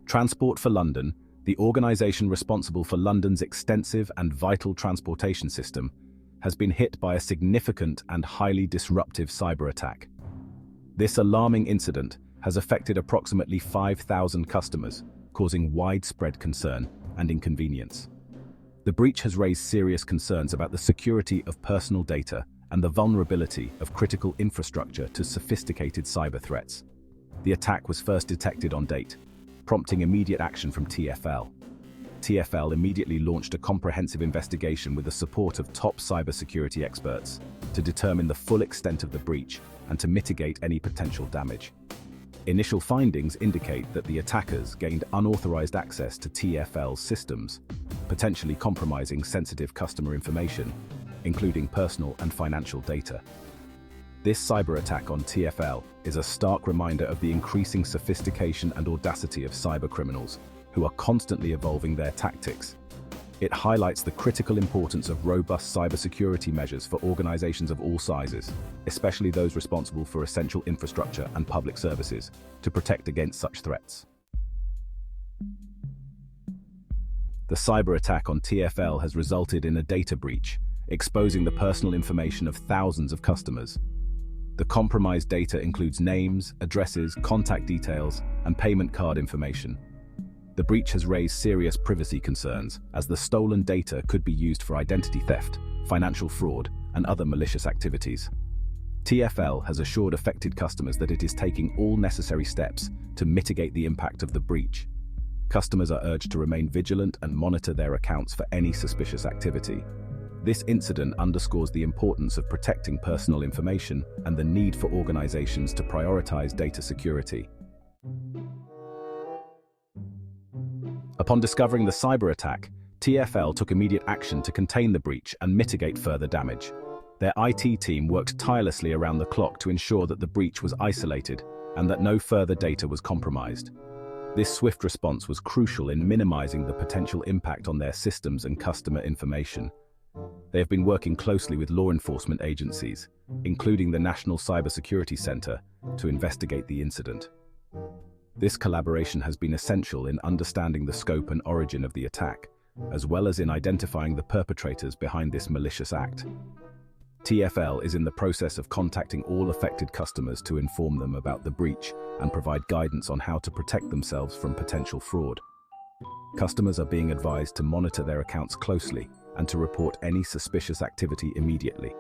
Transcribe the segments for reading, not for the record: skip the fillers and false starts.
Transport for London, the organisation responsible for London's extensive and vital transportation system, has been hit by a significant and highly disruptive cyber attack. This alarming incident has affected approximately 5,000 customers, causing widespread concern and inconvenience. The breach has raised serious concerns about the security of personal data and the vulnerability of critical infrastructure to sophisticated cyber threats. The attack was first detected on date, prompting immediate action from TfL. TfL immediately launched a comprehensive investigation with the support of top cybersecurity experts to determine the full extent of the breach and to mitigate any potential damage. Initial findings indicate that the attackers gained unauthorized access to TfL's systems, potentially compromising sensitive customer information, including personal and financial data. This cyber attack on TfL is a stark reminder of the increasing sophistication and audacity of cybercriminals, who are constantly evolving their tactics. It highlights the critical importance of robust cybersecurity measures for organizations of all sizes, especially those responsible for essential infrastructure and public services, to protect against such threats. The cyber attack on TfL has resulted in a data breach, exposing the personal information of thousands of customers. The compromised data includes names, addresses, contact details, and payment card information. The breach has raised serious privacy concerns, as the stolen data could be used for identity theft, financial fraud, and other malicious activities. TfL has assured affected customers that it is taking all necessary steps to mitigate the impact of the breach. Customers are urged to remain vigilant and monitor their accounts for any suspicious activity. This incident underscores the importance of protecting personal information and the need for organizations to prioritize data security. Upon discovering the cyber attack, TfL took immediate action to contain the breach and mitigate further damage. Their IT team worked tirelessly around the clock to ensure that the breach was isolated and that no further data was compromised. This swift response was crucial in minimizing the potential impact on their systems and customer information. They have been working closely with law enforcement agencies, including the National Cybersecurity Center, to investigate the incident. This collaboration has been essential in understanding the scope and origin of the attack, as well as in identifying the perpetrators behind this malicious act. TfL is in the process of contacting all affected customers to inform them about the breach and provide guidance on how to protect themselves from potential fraud. Customers are being advised to monitor their accounts closely and to report any suspicious activity immediately.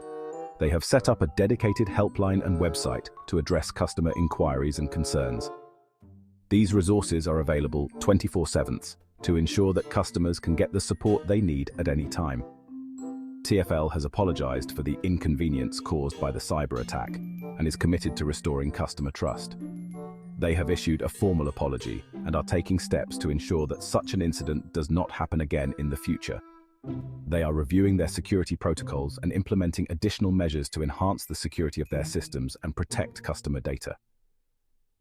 They have set up a dedicated helpline and website to address customer inquiries and concerns. These resources are available 24/7 to ensure that customers can get the support they need at any time. TfL has apologized for the inconvenience caused by the cyber attack and is committed to restoring customer trust. They have issued a formal apology and are taking steps to ensure that such an incident does not happen again in the future. They are reviewing their security protocols and implementing additional measures to enhance the security of their systems and protect customer data.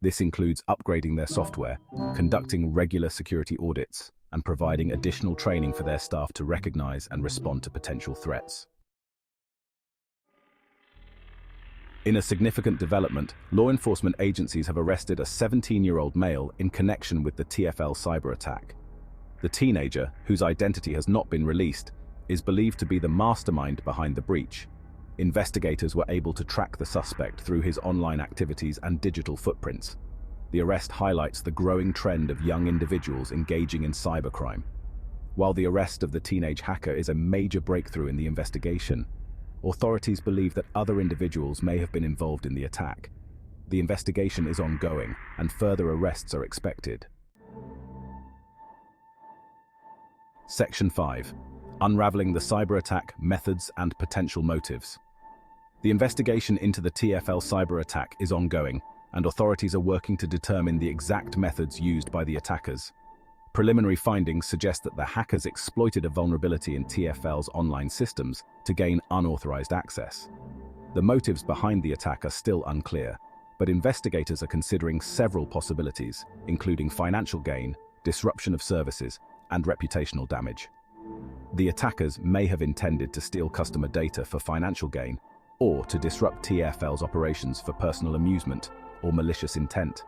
This includes upgrading their software, conducting regular security audits, and providing additional training for their staff to recognize and respond to potential threats. In a significant development, law enforcement agencies have arrested a 17-year-old male in connection with the TfL cyber attack. The teenager, whose identity has not been released, is believed to be the mastermind behind the breach. Investigators were able to track the suspect through his online activities and digital footprints. The arrest highlights the growing trend of young individuals engaging in cybercrime. While the arrest of the teenage hacker is a major breakthrough in the investigation, authorities believe that other individuals may have been involved in the attack. The investigation is ongoing, and further arrests are expected. Section 5. Unraveling the cyber attack, methods and potential motives. The investigation into the TfL cyber attack is ongoing, and authorities are working to determine the exact methods used by the attackers. Preliminary findings suggest that the hackers exploited a vulnerability in TfL's online systems to gain unauthorized access. The motives behind the attack are still unclear, but investigators are considering several possibilities, including financial gain, disruption of services, and reputational damage. The attackers may have intended to steal customer data for financial gain, or to disrupt TfL's operations for personal amusement or malicious intent.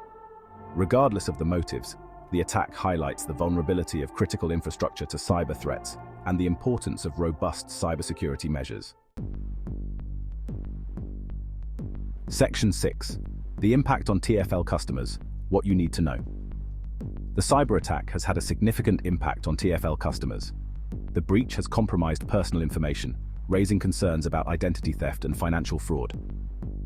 Regardless of the motives, The attack highlights the vulnerability of critical infrastructure to cyber threats and the importance of robust cybersecurity measures. Section 6. The impact on TfL customers, what you need to know. The cyber attack has had a significant impact on TfL customers. The breach has compromised personal information, raising concerns about identity theft and financial fraud.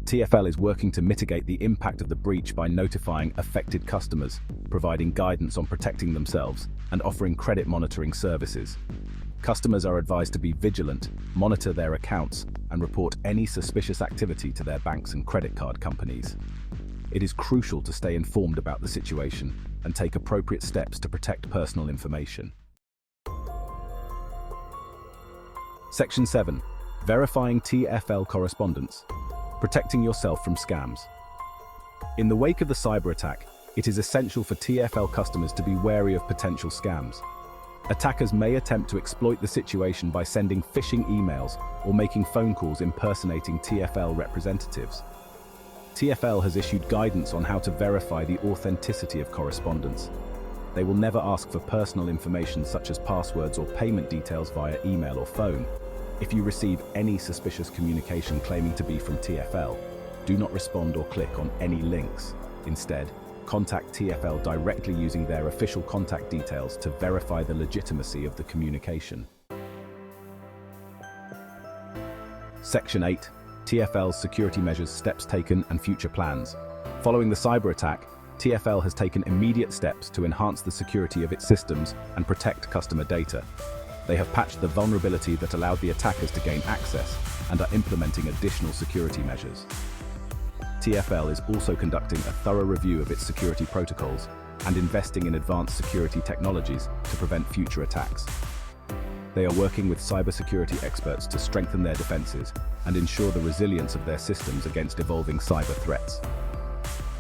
TfL is working to mitigate the impact of the breach by notifying affected customers, providing guidance on protecting themselves, and offering credit monitoring services. Customers are advised to be vigilant, monitor their accounts, and report any suspicious activity to their banks and credit card companies. It is crucial to stay informed about the situation and take appropriate steps to protect personal information. Section 7. Verifying TfL correspondence. Protecting yourself from scams. In the wake of the cyber attack, it is essential for TfL customers to be wary of potential scams. Attackers may attempt to exploit the situation by sending phishing emails or making phone calls impersonating TfL representatives. TfL has issued guidance on how to verify the authenticity of correspondence. They will never ask for personal information such as passwords or payment details via email or phone. If you receive any suspicious communication claiming to be from TfL, do not respond or click on any links. Instead, contact TfL directly using their official contact details to verify the legitimacy of the communication. Section 8. TfL's security measures, steps taken, and future plans. Following the cyber attack, TfL has taken immediate steps to enhance the security of its systems and protect customer data. They have patched the vulnerability that allowed the attackers to gain access and are implementing additional security measures. TfL is also conducting a thorough review of its security protocols and investing in advanced security technologies to prevent future attacks. They are working with cybersecurity experts to strengthen their defenses and ensure the resilience of their systems against evolving cyber threats.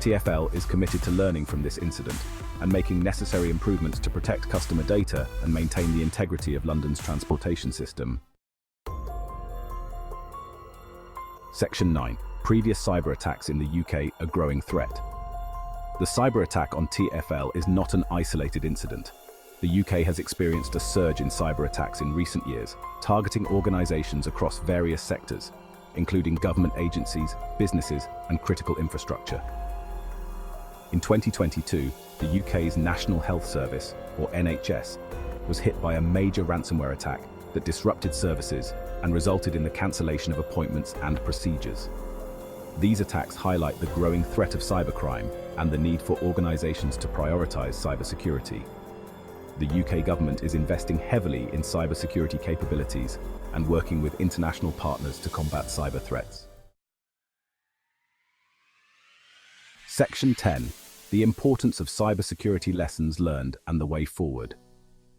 TfL is committed to learning from this incident and making necessary improvements to protect customer data and maintain the integrity of London's transportation system. Section 9. Previous cyber attacks in the UK, a growing threat. The cyber attack on TfL is not an isolated incident. The UK has experienced a surge in cyber attacks in recent years, targeting organisations across various sectors, including government agencies, businesses, and critical infrastructure. In 2022, the UK's National Health Service, or NHS, was hit by a major ransomware attack that disrupted services and resulted in the cancellation of appointments and procedures. These attacks highlight the growing threat of cybercrime and the need for organisations to prioritise cybersecurity. The UK government is investing heavily in cybersecurity capabilities and working with international partners to combat cyber threats. Section 10. The importance of cybersecurity lessons learned and the way forward.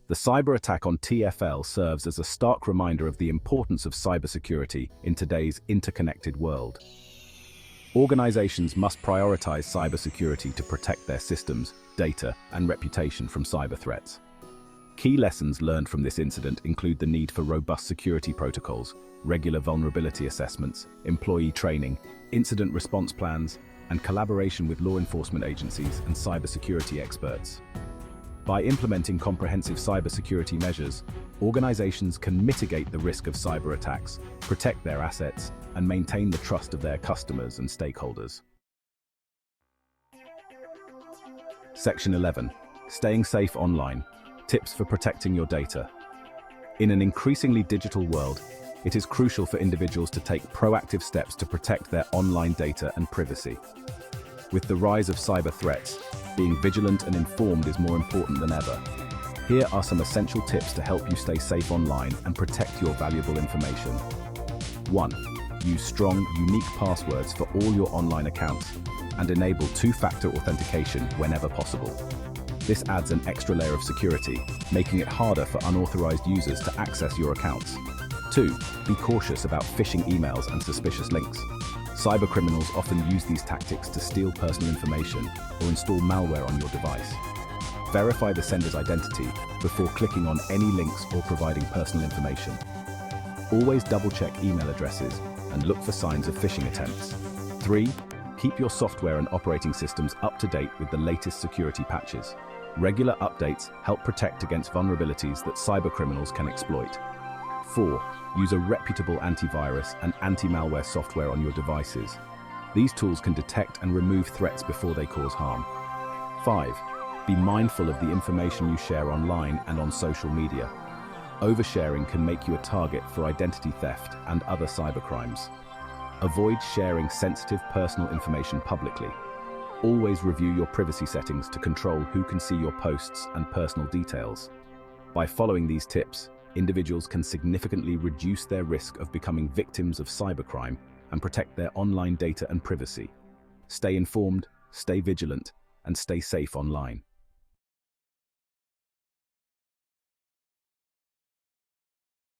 The cyber attack on TfL serves as a stark reminder of the importance of cybersecurity in today's interconnected world. Organizations must prioritize cybersecurity to protect their systems, data, and reputation from cyber threats. Key lessons learned from this incident include the need for robust security protocols, regular vulnerability assessments, employee training, incident response plans, and collaboration with law enforcement agencies and cybersecurity experts. By implementing comprehensive cybersecurity measures, organizations can mitigate the risk of cyber attacks, protect their assets, and maintain the trust of their customers and stakeholders. Section 11. Staying safe online. Tips for protecting your data. In an increasingly digital world, it is crucial for individuals to take proactive steps to protect their online data and privacy. With the rise of cyber threats, being vigilant and informed is more important than ever. Here are some essential tips to help you stay safe online and protect your valuable information. 1. Use strong, unique passwords for all your online accounts and enable two-factor authentication whenever possible. This adds an extra layer of security, making it harder for unauthorized users to access your accounts. 2. Be cautious about phishing emails and suspicious links. Cybercriminals often use these tactics to steal personal information or install malware on your device. Verify the sender's identity before clicking on any links or providing personal information. Always double-check email addresses and look for signs of phishing attempts. 3. Keep your software and operating systems up to date with the latest security patches. Regular updates help protect against vulnerabilities that cybercriminals can exploit. 4. Use a reputable antivirus and anti-malware software on your devices. These tools can detect and remove threats before they cause harm. 5. Be mindful of the information you share online and on social media. Oversharing can make you a target for identity theft and other cybercrimes. Avoid sharing sensitive personal information publicly. Always review your privacy settings to control who can see your posts and personal details. By following these tips, individuals can significantly reduce their risk of becoming victims of cybercrime and protect their online data and privacy. Stay informed, stay vigilant, and stay safe online.